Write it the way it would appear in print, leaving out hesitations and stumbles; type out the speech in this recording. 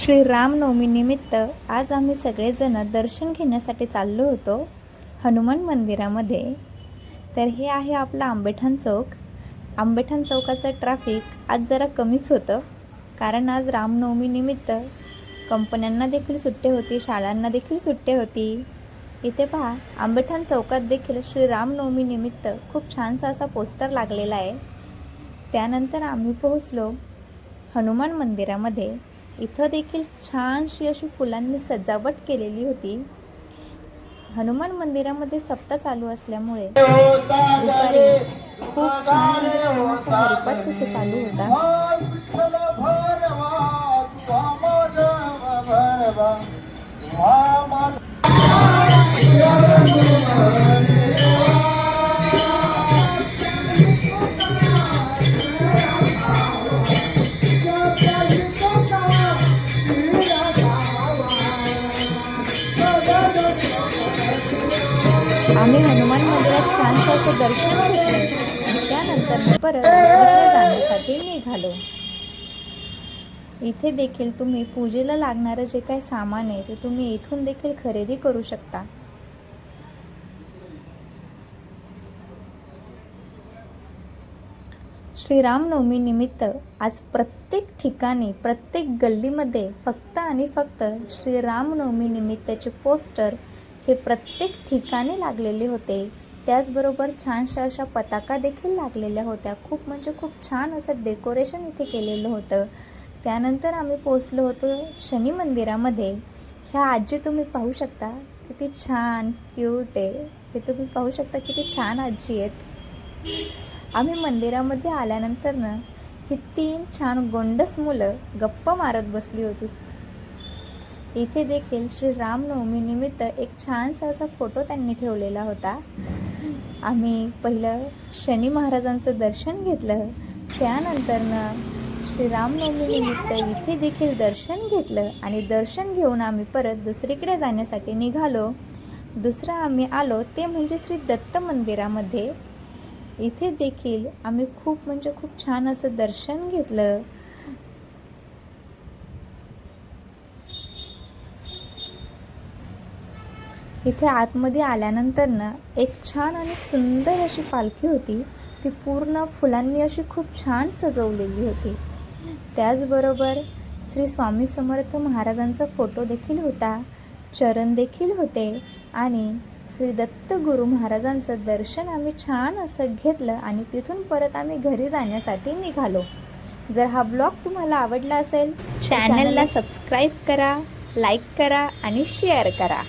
श्री रामनवमी निमित्त आज आम्ही सगळेजण दर्शन घेण्यासाठी चाललो होतो हनुमान मंदिरामध्ये। तर हे आहे आपला आंबेठाण चौक। आंबेठाण चौकाचं ट्रॅफिक आज जरा कमीच होतं, कारण आज रामनवमी निमित्त कंपन्यांना देखील सुट्टी होती, शाळांना देखील सुट्टी होती। इथे पहा, आंबेठाण चौकात देखील श्री रामनवमी निमित्त खूप छानसा असा पोस्टर लागलेला आहे। त्यानंतर आम्ही पोहोचलो हनुमान मंदिरामध्ये। इथं देखील छानशी अशी फुलांनी सजावट केलेली होती। हनुमान मंदिरामध्ये सप्ताह चालू असल्यामुळे दुपारी खूप छान असा हरिपाठ तिथे चालू होता। आम्ही हनुमान मंदिरात छानसं असं दर्शन घेतलं। त्यानंतर परत दुसरीकडे जाण्यासाठी निघालो। इथे देखील तुम्ही पूजेला लागणारं जे काही सामान आहे ते तुम्ही इथून देखील खरेदी करू शकता। श्रीरामनवमी निमित्त आज प्रत्येक ठिकाणी, प्रत्येक गल्लीमध्ये फक्त आणि फक्त श्रीरामनवमी निमित्ताचे पोस्टर हे प्रत्येक ठिकाणी लागलेले होते। त्याचबरोबर छानशा अशा पताका देखील लागलेल्या होत्या। खूप म्हणजे खूप छान असं डेकोरेशन इथे केलेलं होतं। त्यानंतर आम्ही पोहोचलो होतो शनी मंदिरामध्ये। ह्या आजी तुम्ही पाहू शकता किती छान क्यूट आहे। हे तुम्ही पाहू शकता किती छान आजी आहेत। आम्ही मंदिरामध्ये आल्यानंतर ही 3 छान गोंडस मुलं गप्पा मारत बसली होती। इथे देखील श्री रामनवमी निमित्त एक छानसा असा फोटो त्यांनी ठेवलेला होता। आम्ही पहिलं शनी महाराजांचं दर्शन घेतलं। त्यानंतर श्री रामनवमी निमित्त इथे देखील दर्शन घेतलं आणि दर्शन घेऊन आम्ही परत दुसरीकडे जाण्यासाठी निघालो। दुसरं आम्ही आलो ते म्हणजे श्री दत्त मंदिरामध्ये। इथे देखील आम्ही खूप म्हणजे खूप छान असं दर्शन घेतलं। इथे आतमध्ये आल्यानंतर एक छान आणि सुंदर अशी पालखी होती। ती पूर्ण फुलांनी अशी खूप छान सजवलेली होती। त्याचबरोबर श्री स्वामी समर्थ महाराजांचा फोटो देखील होता, चरण देखील होते आणि श्री दत्त गुरु महाराजांचं दर्शन आम्ही छान असं घेतलं आणि तिथून परत आम्ही घरी जाण्यासाठी निघालो। जर हा ब्लॉग तुम्हाला आवडला असेल, चॅनलला सबस्क्राईब करा, लाईक करा आणि शेअर करा।